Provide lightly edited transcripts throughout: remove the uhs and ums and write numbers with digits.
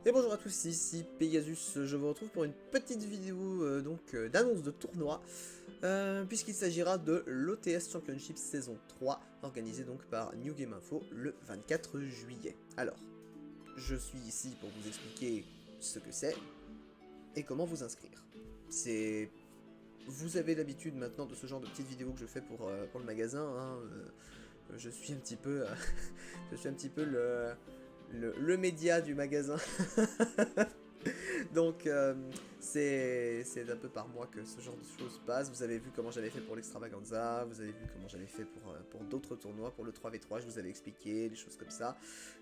Et bonjour à tous, ici Pegasus, je vous retrouve pour une petite vidéo d'annonce de tournoi, puisqu'il s'agira de l'OTS Championship saison 3, organisé donc par New Game Info le 24 juillet. Alors, je suis ici pour vous expliquer ce que c'est et comment vous inscrire. C'est... Vous avez l'habitude maintenant de ce genre de petites vidéos que je fais pour le magasin, hein, je suis un petit peu... je suis un petit peu le média du magasin. Donc c'est un peu par mois que ce genre de choses passe. Vous avez vu comment j'avais fait pour l'extravaganza, vous avez vu comment j'avais fait pour d'autres tournois, pour le 3v3, je vous avais expliqué, des choses comme ça.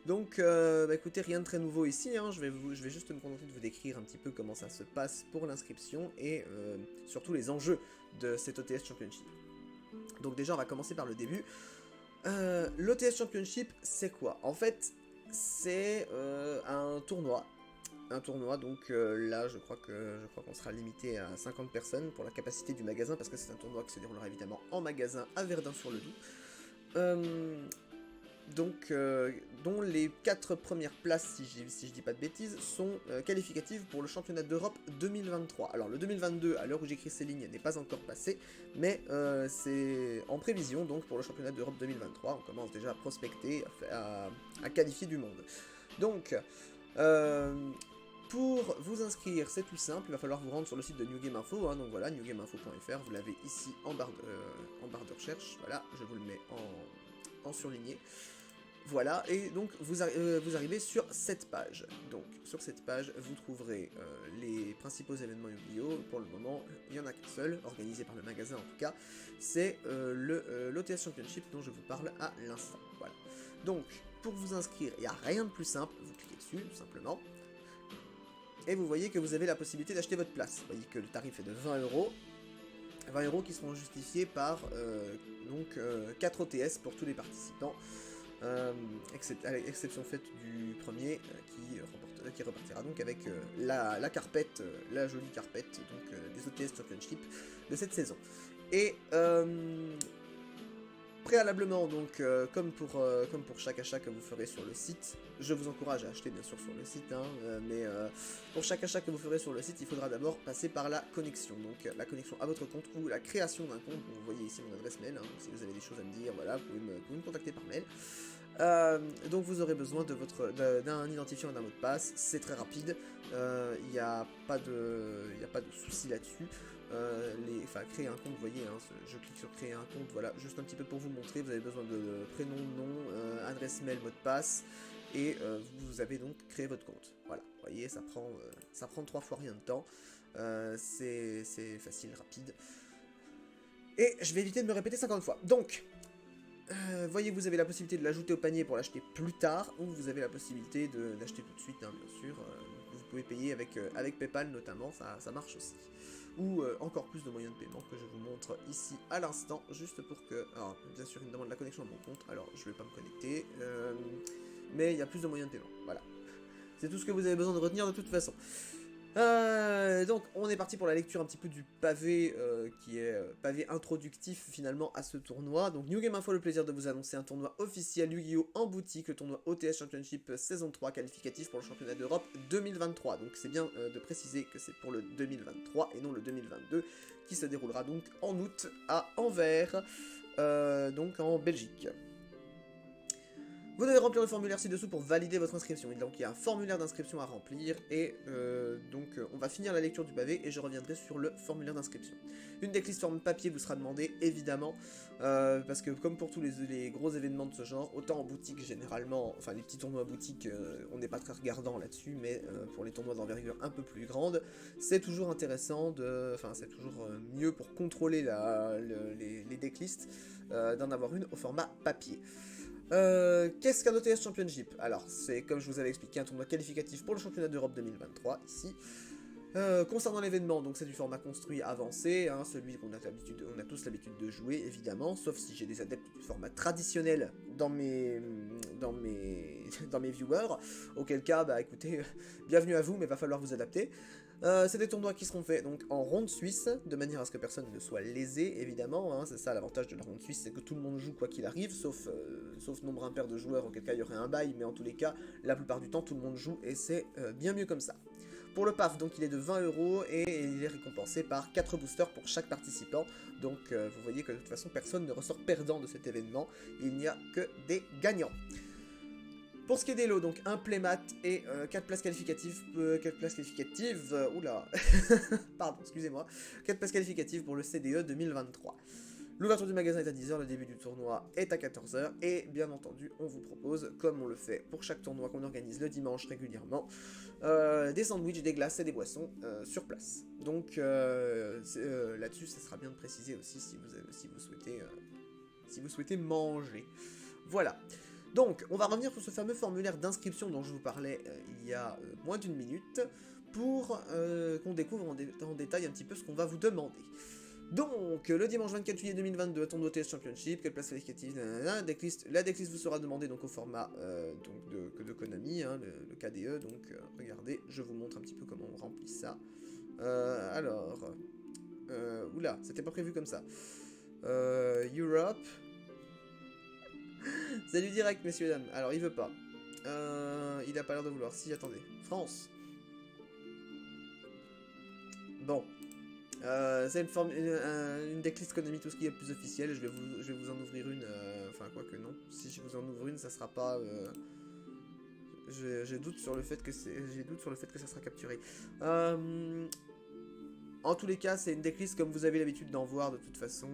Donc bah écoutez, rien de très nouveau ici, hein. Je vais juste me contenter de vous décrire un petit peu comment ça se passe pour l'inscription et surtout les enjeux de cet OTS Championship. Donc déjà on va commencer par le début. L'OTS Championship c'est quoi? En fait c'est un tournoi. Donc là je crois qu'on sera limité à 50 personnes pour la capacité du magasin, parce que c'est un tournoi qui se déroulera évidemment en magasin à Verdun-sur-le-Doubs. Dont les 4 premières places, si je dis pas de bêtises, sont qualificatives pour le championnat d'Europe 2023. Alors le 2022, à l'heure où j'écris ces lignes, n'est pas encore passé, mais c'est en prévision donc pour le championnat d'Europe 2023. On commence déjà à prospecter, à qualifier du monde. Donc, pour vous inscrire, c'est tout simple, il va falloir vous rendre sur le site de New Game Info, hein, donc voilà, newgameinfo.fr, vous l'avez ici en barre de recherche, voilà, je vous le mets en surligné. Voilà, et donc vous arrivez sur cette page. Donc sur cette page, vous trouverez les principaux événements Yu-Gi-Oh! Pour le moment, il n'y en a qu'un seul, organisé par le magasin en tout cas, c'est l'OTS Championship dont je vous parle à l'instant. Voilà. Donc, pour vous inscrire, il n'y a rien de plus simple, vous cliquez dessus, tout simplement. Et vous voyez que vous avez la possibilité d'acheter votre place. Vous voyez que le tarif est de 20 €. 20 € qui seront justifiés par 4 OTS pour tous les participants. À l'exception faite du premier qui repartira donc avec la carpette, la jolie carpette des OTS Championship de cette saison. Et préalablement, donc, comme pour chaque achat que vous ferez sur le site, je vous encourage à acheter bien sûr sur le site, hein, mais pour chaque achat que vous ferez sur le site, il faudra d'abord passer par la connexion. Donc la connexion à votre compte ou la création d'un compte. Vous voyez ici mon adresse mail, hein, si vous avez des choses à me dire, voilà, vous pouvez me contacter par mail. Donc vous aurez besoin d'un identifiant et d'un mot de passe, c'est très rapide, il n'y a pas de souci là-dessus. Créer un compte, vous voyez, hein, je clique sur créer un compte, voilà, juste un petit peu pour vous montrer, vous avez besoin de prénom, nom, adresse mail, mot de passe, et vous avez donc créé votre compte. Voilà, vous voyez, ça prend 3 fois rien de temps, c'est facile, rapide, et je vais éviter de me répéter 50 fois. Donc, voyez, vous avez la possibilité de l'ajouter au panier pour l'acheter plus tard, ou vous avez la possibilité d'acheter tout de suite, hein, bien sûr. Vous pouvez payer avec PayPal notamment, ça marche aussi. Ou encore plus de moyens de paiement que je vous montre ici à l'instant, juste pour que... Alors, bien sûr, il me demande la connexion à mon compte, alors je vais pas me connecter, mais il y a plus de moyens de paiement, voilà. C'est tout ce que vous avez besoin de retenir de toute façon. Donc on est parti pour la lecture un petit peu du pavé qui est pavé introductif finalement à ce tournoi. Donc New Game Info a le plaisir de vous annoncer un tournoi officiel Yu-Gi-Oh! En boutique, le tournoi OTS Championship saison 3 qualificatif pour le championnat d'Europe 2023. Donc c'est bien de préciser que c'est pour le 2023 et non le 2022 qui se déroulera donc en août à Anvers, donc en Belgique. Vous devez remplir le formulaire ci-dessous pour valider votre inscription. Donc il y a un formulaire d'inscription à remplir et on va finir la lecture du pavé et je reviendrai sur le formulaire d'inscription. Une decklist forme papier vous sera demandée, évidemment, parce que comme pour tous les gros événements de ce genre, autant en boutique généralement, enfin les petits tournois boutique, on n'est pas très regardant là-dessus, mais pour les tournois d'envergure un peu plus grande, c'est toujours intéressant, c'est toujours mieux pour contrôler les decklists, d'en avoir une au format papier. Qu'est-ce qu'un OTS Championship? Alors, c'est comme je vous avais expliqué, un tournoi qualificatif pour le championnat d'Europe 2023, ici. Concernant l'événement, donc c'est du format construit avancé, hein, celui qu'on a on a tous l'habitude de jouer, évidemment, sauf si j'ai des adeptes du format traditionnel dans mes viewers, auquel cas, bah écoutez, bienvenue à vous, mais va falloir vous adapter. C'est des tournois qui seront faits donc en ronde suisse, de manière à ce que personne ne soit lésé, évidemment, hein, c'est ça l'avantage de la ronde suisse, c'est que tout le monde joue quoi qu'il arrive, sauf nombre impair de joueurs, auquel cas il y aurait un bail, mais en tous les cas, la plupart du temps, tout le monde joue, et c'est bien mieux comme ça. Pour le PAF, donc il est de 20 € et il est récompensé par 4 boosters pour chaque participant. Donc vous voyez que de toute façon personne ne ressort perdant de cet événement, il n'y a que des gagnants. Pour ce qui est des lots, donc un playmat et 4 places qualificatives, oula, pardon, excusez-moi, 4 places qualificatives pour le CDE 2023. L'ouverture du magasin est à 10 h, le début du tournoi est à 14 h, et bien entendu, on vous propose, comme on le fait pour chaque tournoi qu'on organise le dimanche régulièrement, des sandwichs, des glaces et des boissons sur place. Donc là-dessus, ça sera bien de préciser aussi si vous souhaitez manger. Voilà. Donc, on va revenir sur ce fameux formulaire d'inscription dont je vous parlais il y a moins d'une minute, pour qu'on découvre en détail un petit peu ce qu'on va vous demander. Donc, le dimanche 24 juillet 2022, tournoi TS Championship, quelle place qualificative, la decklist vous sera demandée donc au format de Konami, hein, le KDE, donc regardez, je vous montre un petit peu comment on remplit ça. Oula, c'était pas prévu comme ça. Europe. Salut direct, messieurs dames. Alors, il veut pas. Il a pas l'air de vouloir. Si, attendez. France. Bon. C'est une decklist Konami, tout ce qui est plus officiel. Je vais vous en ouvrir une. Enfin, quoi que non. Si je vous en ouvre une, ça sera pas. J'ai doute sur le fait que ça sera capturé. En tous les cas, c'est une decklist comme vous avez l'habitude d'en voir de toute façon.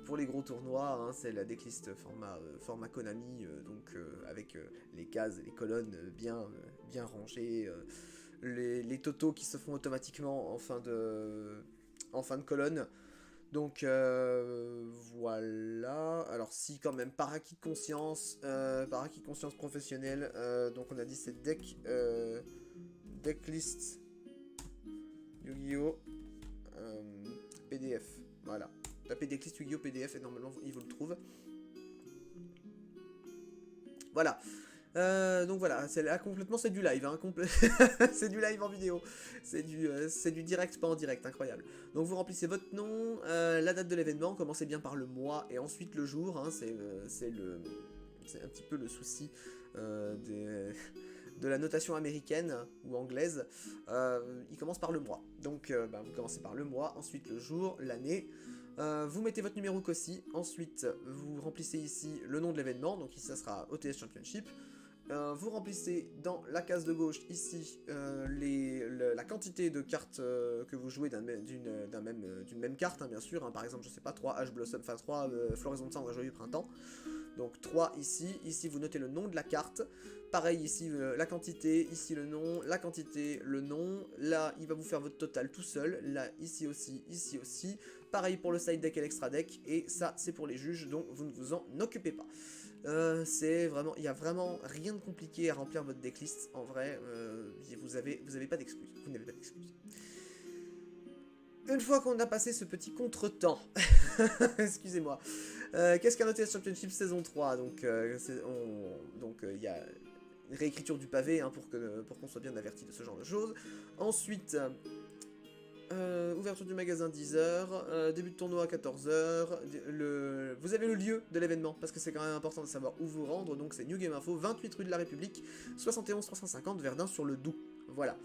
Pour les gros tournois, hein, c'est la decklist format Konami, donc avec les cases et les colonnes bien rangées. Les totaux qui se font automatiquement en fin de colonne. Donc voilà. Alors si quand même par acquis de conscience professionnelle, donc on a dit c'est decklist Yu-Gi-Oh PDF. Voilà. Tapez decklist Yu-Gi-Oh PDF et normalement il vous le trouve. Voilà. Donc voilà, là complètement c'est du live, hein, c'est du live en vidéo, c'est du direct pas en direct, incroyable. Donc vous remplissez votre nom, la date de l'événement, commencez bien par le mois et ensuite le jour, hein, c'est un petit peu le souci de la notation américaine ou anglaise, il commence par le mois. Donc vous commencez par le mois, ensuite le jour, l'année. Vous mettez votre numéro COSI, ensuite vous remplissez ici le nom de l'événement, donc ici ça sera OTS Championship. Vous remplissez dans la case de gauche ici la quantité de cartes que vous jouez d'une même carte, hein, bien sûr, hein, par exemple je sais pas 3 H Blossom, enfin 3 Floraison de Cendre, Joyeux Printemps, donc 3 ici vous notez le nom de la carte, pareil ici la quantité, ici le nom, la quantité, le nom, là il va vous faire votre total tout seul, là ici aussi, pareil pour le side deck et l'extra deck, et ça c'est pour les juges, donc vous ne vous en occupez pas. Il y a vraiment rien de compliqué à remplir votre decklist, en vrai, vous avez pas d'excuses, vous n'avez pas d'excuses. Une fois qu'on a passé ce petit contretemps, excusez-moi, qu'est-ce qu'un OTS Championship saison 3? Donc il y a une réécriture du pavé, hein, pour qu'on soit bien averti de ce genre de choses. Ensuite, ouverture du magasin 10 h, début de tournoi à 14 h, vous avez le lieu de l'événement, parce que c'est quand même important de savoir où vous rendre, donc c'est New Game Info, 28 rue de la République, 71 350 Verdun sur le Doubs, voilà.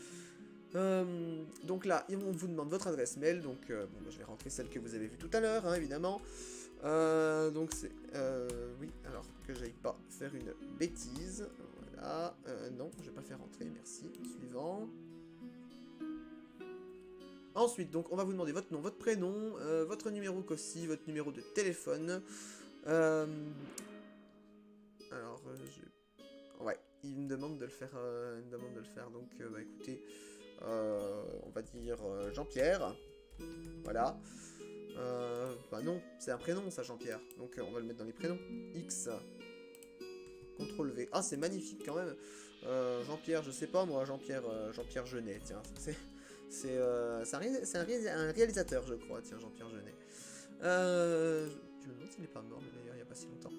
Donc là, on vous demande votre adresse mail, donc je vais rentrer celle que vous avez vue tout à l'heure, hein, évidemment. Donc c'est... oui, alors que j'aille pas faire une bêtise, voilà, non, je vais pas faire rentrer, merci, suivant. Ensuite, donc, on va vous demander votre nom, votre prénom, votre numéro COSI, votre numéro de téléphone. Alors, ouais, il me demande de le faire, donc, écoutez, on va dire Jean-Pierre, voilà. Non, c'est un prénom, ça, Jean-Pierre, donc on va le mettre dans les prénoms. X, CTRL V, ah, c'est magnifique, quand même. Jean-Pierre, je sais pas moi, Jean-Pierre Jeunet, tiens, un réalisateur, je crois, tiens, Jean-Pierre Jeunet. Je me demande s'il n'est pas mort, mais d'ailleurs, il n'y a pas si longtemps.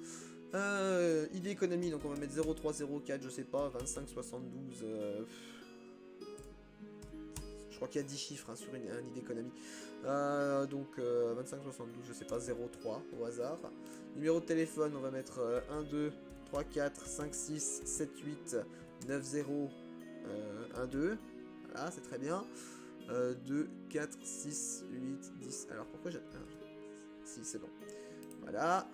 Idée économie, donc on va mettre 0304, je sais pas, 2572. Je crois qu'il y a 10 chiffres hein, sur un idée économie. Donc 2572, je sais pas, 03 au hasard. Numéro de téléphone, on va mettre 1, 2, 3, 4, 5, 6, 7, 8, 9, 0, 1, 2. Voilà, c'est très bien. 2, 4, 6, 8, 10. Alors pourquoi j'ai... Si, c'est bon. Voilà.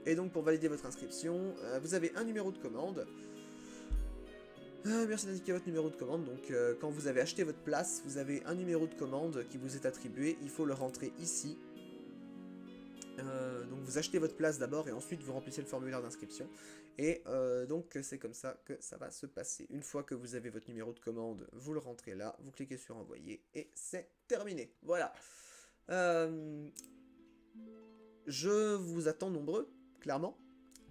Et donc pour valider votre inscription, vous avez un numéro de commande. Merci d'indiquer votre numéro de commande. Donc quand vous avez acheté votre place, vous avez un numéro de commande qui vous est attribué. Il faut le rentrer ici. Donc vous achetez votre place d'abord et ensuite vous remplissez le formulaire d'inscription. Et donc c'est comme ça que ça va se passer. Une fois que vous avez votre numéro de commande, vous le rentrez là, vous cliquez sur envoyer et c'est terminé. Voilà. Je vous attends nombreux, clairement.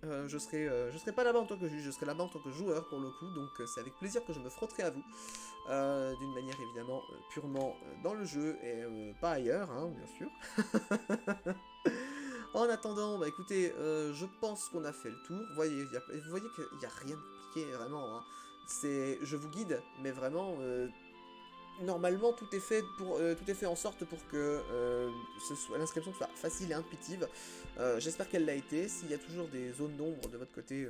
Je serai pas là-bas en tant que juge, je serai là-bas en tant que joueur pour le coup, donc c'est avec plaisir que je me frotterai à vous, d'une manière évidemment purement dans le jeu et pas ailleurs, hein, bien sûr. En attendant, bah écoutez, je pense qu'on a fait le tour. Vous voyez qu'il n'y a rien de compliqué vraiment, hein. Je vous guide, mais vraiment... Normalement, tout est fait en sorte pour que l'inscription soit facile et intuitive. J'espère qu'elle l'a été. S'il y a toujours des zones d'ombre de votre côté,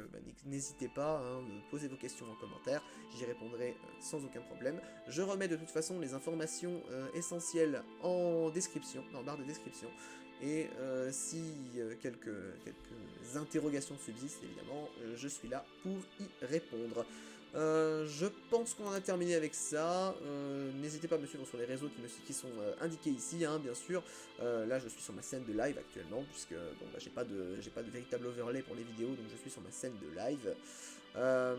n'hésitez pas, hein, posez vos questions en commentaire. J'y répondrai sans aucun problème. Je remets de toute façon les informations essentielles en description, en barre de description. Et si quelques interrogations subsistent, évidemment, je suis là pour y répondre. Je pense qu'on en a terminé avec ça. N'hésitez pas à me suivre sur les réseaux qui sont indiqués ici, hein, bien sûr. Là, je suis sur ma scène de live actuellement, puisque bon, bah, j'ai pas de véritable overlay pour les vidéos, donc je suis sur ma scène de live. Bah,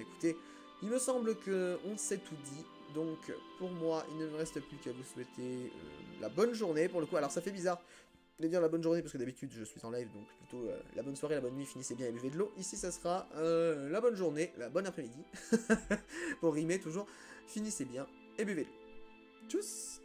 écoutez, il me semble qu'on s'est tout dit. Donc, pour moi, il ne me reste plus qu'à vous souhaiter la bonne journée. Pour le coup, alors ça fait bizarre de dire la bonne journée parce que d'habitude je suis en live, donc plutôt la bonne soirée, la bonne nuit, finissez bien et buvez de l'eau. Ici ça sera la bonne journée, la bonne après-midi, pour rimer toujours, finissez bien et buvez de l'eau. Tchuss.